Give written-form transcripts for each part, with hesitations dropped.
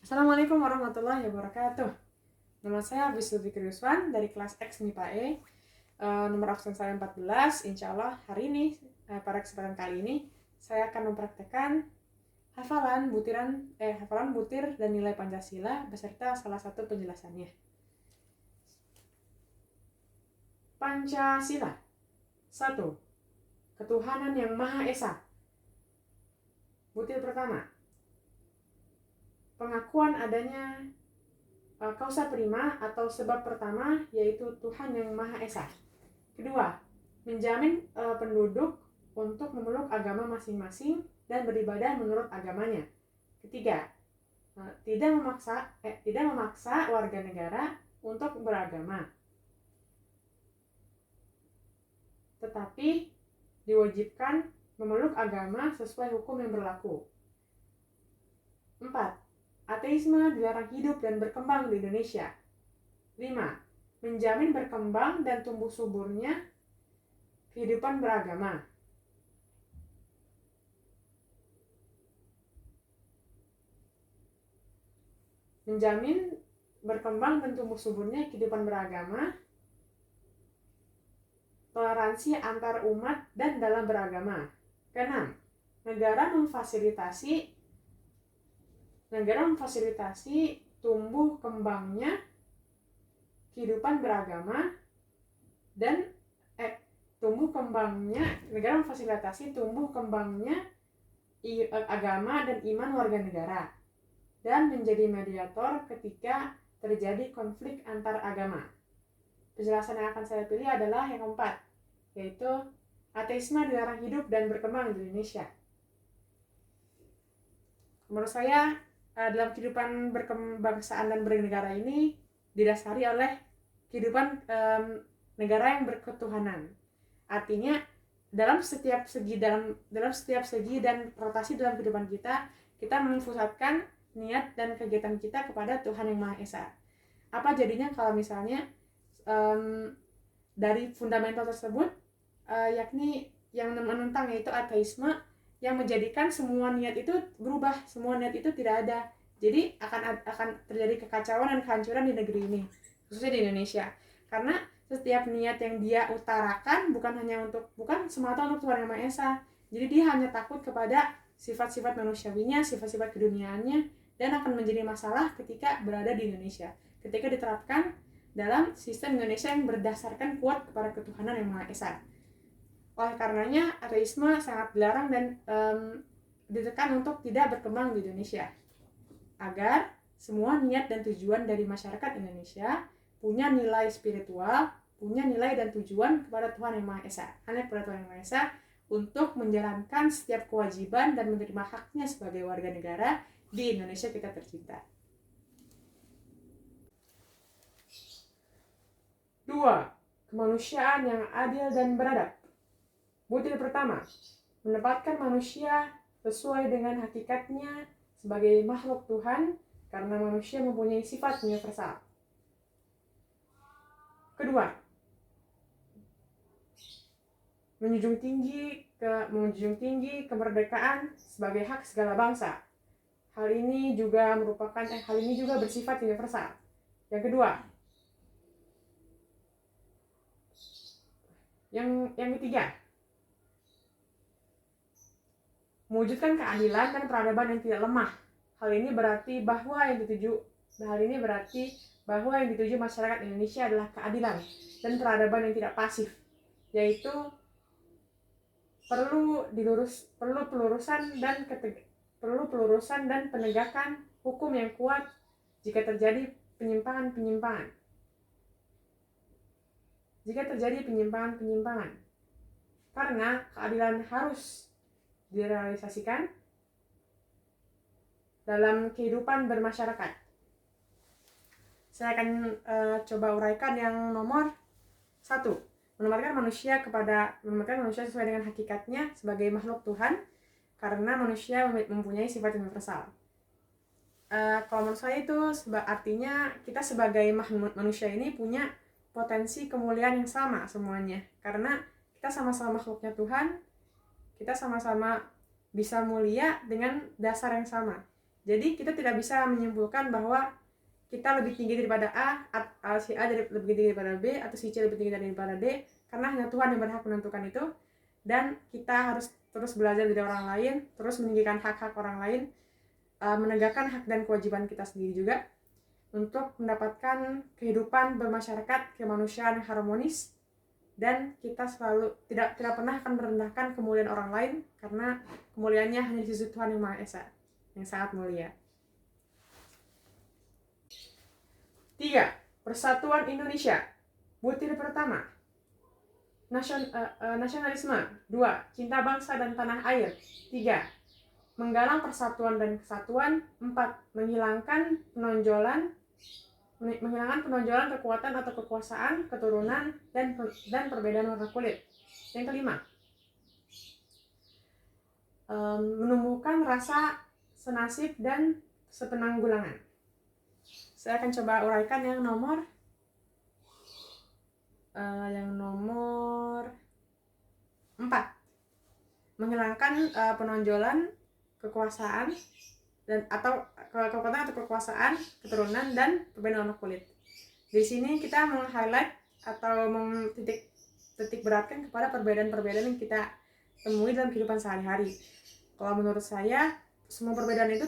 Assalamualaikum warahmatullahi wabarakatuh. Nama saya Abdul Fikri Yuswan dari kelas X MIPA E. Nomor absen saya 14. Insya Allah hari ini, pada kesempatan kali ini, saya akan mempraktekkan hafalan butir dan nilai Pancasila beserta salah satu penjelasannya. Pancasila 1. Ketuhanan yang Maha Esa. Butir pertama, pengakuan adanya kausa prima atau sebab pertama, yaitu Tuhan yang Maha Esa. Kedua, menjamin penduduk untuk memeluk agama masing-masing dan beribadah menurut agamanya. Ketiga, tidak memaksa warga negara untuk beragama, tetapi diwajibkan memeluk agama sesuai hukum yang berlaku. 4. Ateisme dilarang hidup dan berkembang di Indonesia. 5. Menjamin berkembang dan tumbuh suburnya kehidupan beragama. Menjamin berkembang dan tumbuh suburnya kehidupan beragama, toleransi antar umat dan dalam beragama. Keenam, negara memfasilitasi tumbuh kembangnya kehidupan beragama dan negara memfasilitasi tumbuh kembangnya agama dan iman warga negara, dan menjadi mediator ketika terjadi konflik antar agama. Penjelasan yang akan saya pilih adalah yang keempat, yaitu ateisme dilarang hidup dan berkembang di Indonesia. Menurut saya, dalam kehidupan berkebangsaan dan bernegara ini didasari oleh kehidupan negara yang berketuhanan. Artinya dalam setiap segi dan rotasi dalam kehidupan kita memusatkan niat dan kegiatan kita kepada Tuhan yang Maha Esa. Apa jadinya kalau misalnya dari fundamental tersebut, yakni yang menentang, yaitu ateisme, yang menjadikan semua niat itu berubah, semua niat itu tidak ada. Jadi akan terjadi kekacauan dan kehancuran di negeri ini, khususnya di Indonesia. Karena setiap niat yang dia utarakan bukan semata untuk Tuhan yang Maha Esa. Jadi dia hanya takut kepada sifat-sifat manusiawinya, sifat-sifat keduniaannya, dan akan menjadi masalah ketika berada di Indonesia, ketika diterapkan dalam sistem Indonesia yang berdasarkan kuat kepada ketuhanan yang Maha Esa. Oleh karenanya, ateisme sangat dilarang dan ditekan untuk tidak berkembang di Indonesia, agar semua niat dan tujuan dari masyarakat Indonesia punya nilai spiritual, punya nilai dan tujuan kepada Tuhan yang Maha Esa, hanya kepada Tuhan yang Maha Esa, untuk menjalankan setiap kewajiban dan menerima haknya sebagai warga negara di Indonesia kita tercinta. 2. Kemanusiaan yang adil dan beradab. Butir pertama, menempatkan manusia sesuai dengan hakikatnya sebagai makhluk Tuhan, karena manusia mempunyai sifat universal. Kedua, menjunjung tinggi kemerdekaan sebagai hak segala bangsa. Hal ini juga bersifat universal. Yang kedua, yang ketiga, mewujudkan keadilan dan peradaban yang tidak lemah. Hal ini berarti bahwa yang dituju masyarakat Indonesia adalah keadilan dan peradaban yang tidak pasif, yaitu perlu pelurusan dan penegakan hukum yang kuat jika terjadi penyimpangan. Karena keadilan harus direalisasikan dalam kehidupan bermasyarakat. Saya akan coba uraikan yang nomor 1. Menempatkan manusia sesuai dengan hakikatnya sebagai makhluk Tuhan, karena manusia mempunyai sifat universal. Kalau menurut saya itu artinya kita sebagai manusia ini punya potensi kemuliaan yang sama semuanya, karena kita sama-sama makhluknya Tuhan, kita sama-sama bisa mulia dengan dasar yang sama. Jadi kita tidak bisa menyimpulkan bahwa kita lebih tinggi daripada si A lebih tinggi daripada B, atau si C lebih tinggi daripada D, karena hanya Tuhan yang berhak menentukan itu. Dan kita harus terus belajar dari orang lain, terus meninggikan hak-hak orang lain, menegakkan hak dan kewajiban kita sendiri juga, untuk mendapatkan kehidupan bermasyarakat kemanusiaan yang harmonis. Dan kita selalu tidak pernah akan merendahkan kemuliaan orang lain, karena kemuliaannya hanya di sisi Tuhan yang Maha Esa, yang sangat mulia. 3. Persatuan Indonesia. Butir pertama, nasionalisme. 2. Cinta bangsa dan tanah air. 3. Menggalang persatuan dan kesatuan. 4. Menghilangkan penonjolan kekuatan atau kekuasaan, keturunan, dan perbedaan warna kulit. Yang kelima, menumbuhkan rasa senasib dan sepenanggulangan. Saya akan coba uraikan yang nomor 4. Menghilangkan penonjolan kekuasaan atau kekuasaan, keturunan, dan perbedaan warna kulit. Di sini kita meng-highlight atau titik beratkan kepada perbedaan-perbedaan yang kita temui dalam kehidupan sehari-hari. Kalau menurut saya, semua perbedaan itu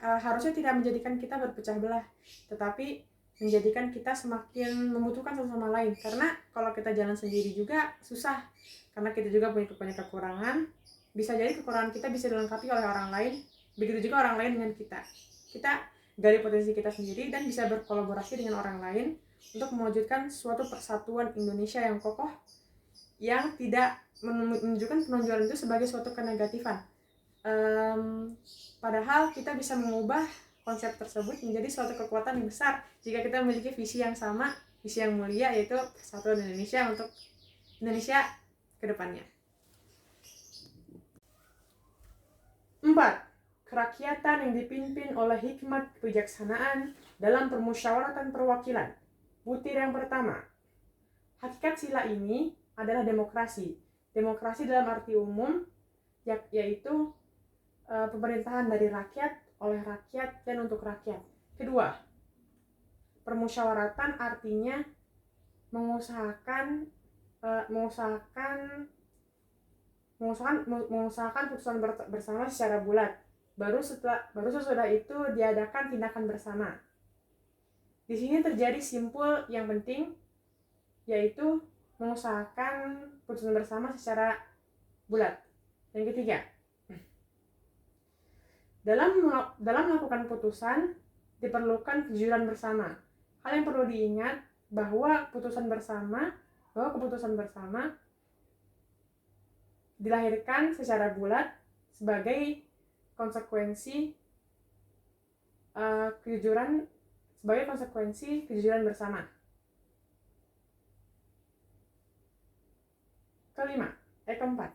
harusnya tidak menjadikan kita berpecah belah, tetapi menjadikan kita semakin membutuhkan satu sama lain. Karena kalau kita jalan sendiri juga susah, karena kita juga punya kekurangan. Bisa jadi kekurangan kita bisa dilengkapi oleh orang lain, begitu juga orang lain dengan kita. Kita gali potensi kita sendiri dan bisa berkolaborasi dengan orang lain untuk mewujudkan suatu persatuan Indonesia yang kokoh, yang tidak menunjukkan penonjolan itu sebagai suatu kenegatifan. Padahal kita bisa mengubah konsep tersebut menjadi suatu kekuatan yang besar jika kita memiliki visi yang sama, visi yang mulia, yaitu persatuan Indonesia untuk Indonesia ke depannya. 4. Kerakyatan yang dipimpin oleh hikmat kebijaksanaan dalam permusyawaratan perwakilan. Butir yang pertama, hakikat sila ini adalah demokrasi. Demokrasi dalam arti umum, yaitu pemerintahan dari rakyat, oleh rakyat, dan untuk rakyat. Kedua, permusyawaratan artinya mengusahakan putusan bersama secara bulat. Baru sesudah itu diadakan tindakan bersama. Di sini terjadi simpul yang penting, yaitu mengusahakan putusan bersama secara bulat. Yang ketiga, dalam melakukan putusan diperlukan kejujuran bersama. Hal yang perlu diingat bahwa keputusan bersama dilahirkan secara bulat sebagai konsekuensi kejujuran bersama. Keempat,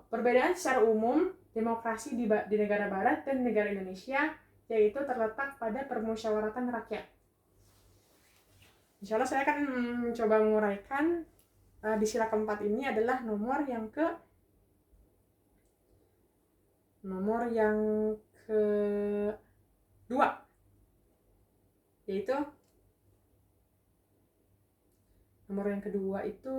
perbedaan secara umum demokrasi di negara barat dan negara Indonesia, yaitu terletak pada permusyawaratan rakyat. Insya Allah saya akan mencoba menguraikan di sila keempat ini adalah nomor yang kedua, yaitu nomor yang kedua itu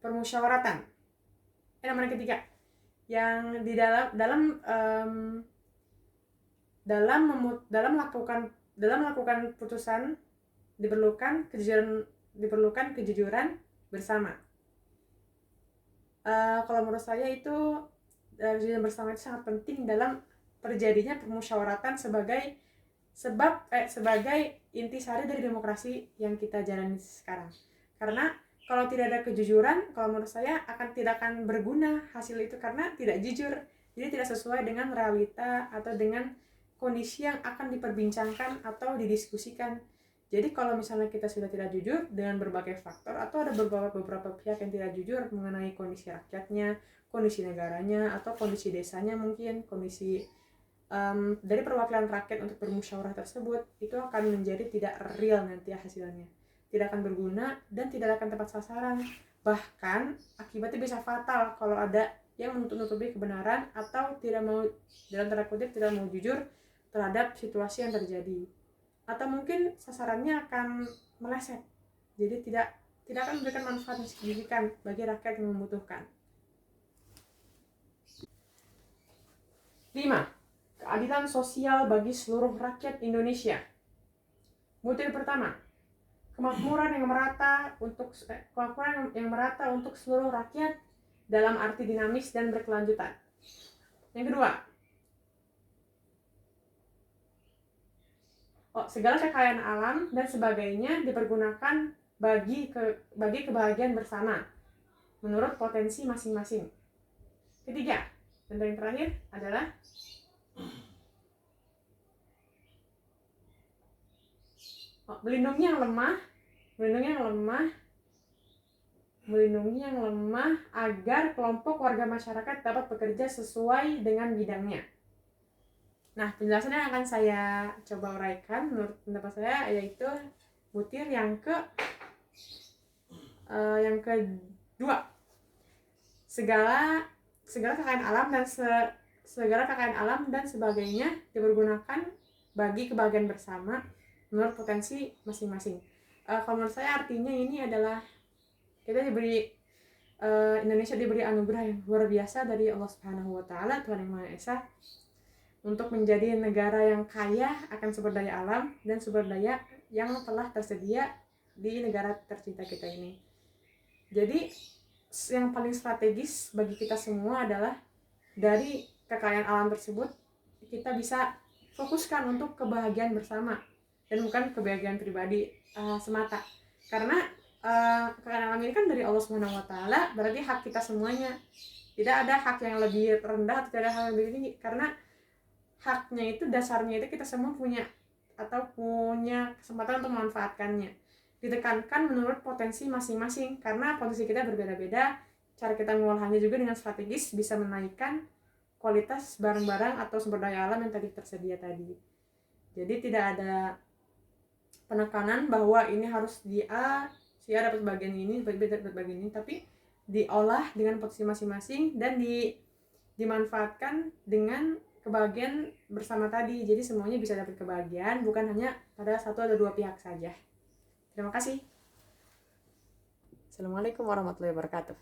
permusyawaratan. Nomor yang ketiga, yang di dalam melakukan putusan diperlukan kejujuran bersama. Kalau menurut saya itu kejujuran bersama itu sangat penting dalam terjadinya permusyawaratan sebagai intisari dari demokrasi yang kita jalani sekarang. Karena kalau tidak ada kejujuran, kalau menurut saya tidak akan berguna hasil itu, karena tidak jujur, jadi tidak sesuai dengan realita atau dengan kondisi yang akan diperbincangkan atau didiskusikan. Jadi kalau misalnya kita sudah tidak jujur dengan berbagai faktor, atau ada beberapa pihak yang tidak jujur mengenai kondisi rakyatnya, kondisi negaranya, atau kondisi desanya mungkin, kondisi dari perwakilan rakyat untuk bermusyawarah tersebut itu akan menjadi tidak real nanti hasilnya, tidak akan berguna dan tidak akan tepat sasaran, bahkan akibatnya bisa fatal kalau ada yang menutup-nutupi kebenaran atau tidak mau, dalam tanda kutip, tidak mau jujur terhadap situasi yang terjadi, atau mungkin sasarannya akan meleset, jadi tidak akan memberikan manfaat yang signifikan bagi rakyat yang membutuhkan. 5. Keadilan sosial bagi seluruh rakyat Indonesia. Butir pertama, kemakmuran yang merata untuk seluruh rakyat dalam arti dinamis dan berkelanjutan. Yang kedua, segala kekayaan alam dan sebagainya dipergunakan bagi kebahagiaan bersama menurut potensi masing-masing. Ketiga, dan yang terakhir adalah melindungi yang lemah agar kelompok warga masyarakat dapat bekerja sesuai dengan bidangnya. Nah, penjelasannya akan saya coba uraikan menurut pendapat saya, yaitu butir yang kedua, segala kekayaan alam dan sebagainya dipergunakan bagi kebahagiaan bersama menurut potensi masing-masing. Kalau menurut saya artinya ini adalah Indonesia diberi anugerah yang luar biasa dari Allah Subhanahu wa taala, Tuhan yang Maha Esa, untuk menjadi negara yang kaya akan sumber daya alam dan sumber daya yang telah tersedia di negara tercinta kita ini. Jadi yang paling strategis bagi kita semua adalah dari kekayaan alam tersebut kita bisa fokuskan untuk kebahagiaan bersama dan bukan kebahagiaan pribadi semata. Karena kekayaan alam ini kan dari Allah Subhanahu wa taala, berarti hak kita semuanya. Tidak ada hak yang lebih rendah atau tidak ada hak yang lebih tinggi, karena haknya itu, dasarnya itu kita semua punya kesempatan untuk memanfaatkannya. Ditekankan menurut potensi masing-masing, karena potensi kita berbeda-beda. Cara kita mengolahnya juga dengan strategis bisa menaikkan kualitas barang-barang atau sumber daya alam yang tadi tersedia tadi. Jadi tidak ada penekanan bahwa ini harus si A dapat bagian ini, B dapat bagian ini, tapi diolah dengan potensi masing-masing dan dimanfaatkan dengan kebahagiaan bersama tadi. Jadi semuanya bisa dapat kebahagiaan, bukan hanya pada satu atau dua pihak saja. Terima kasih. Assalamualaikum warahmatullahi wabarakatuh.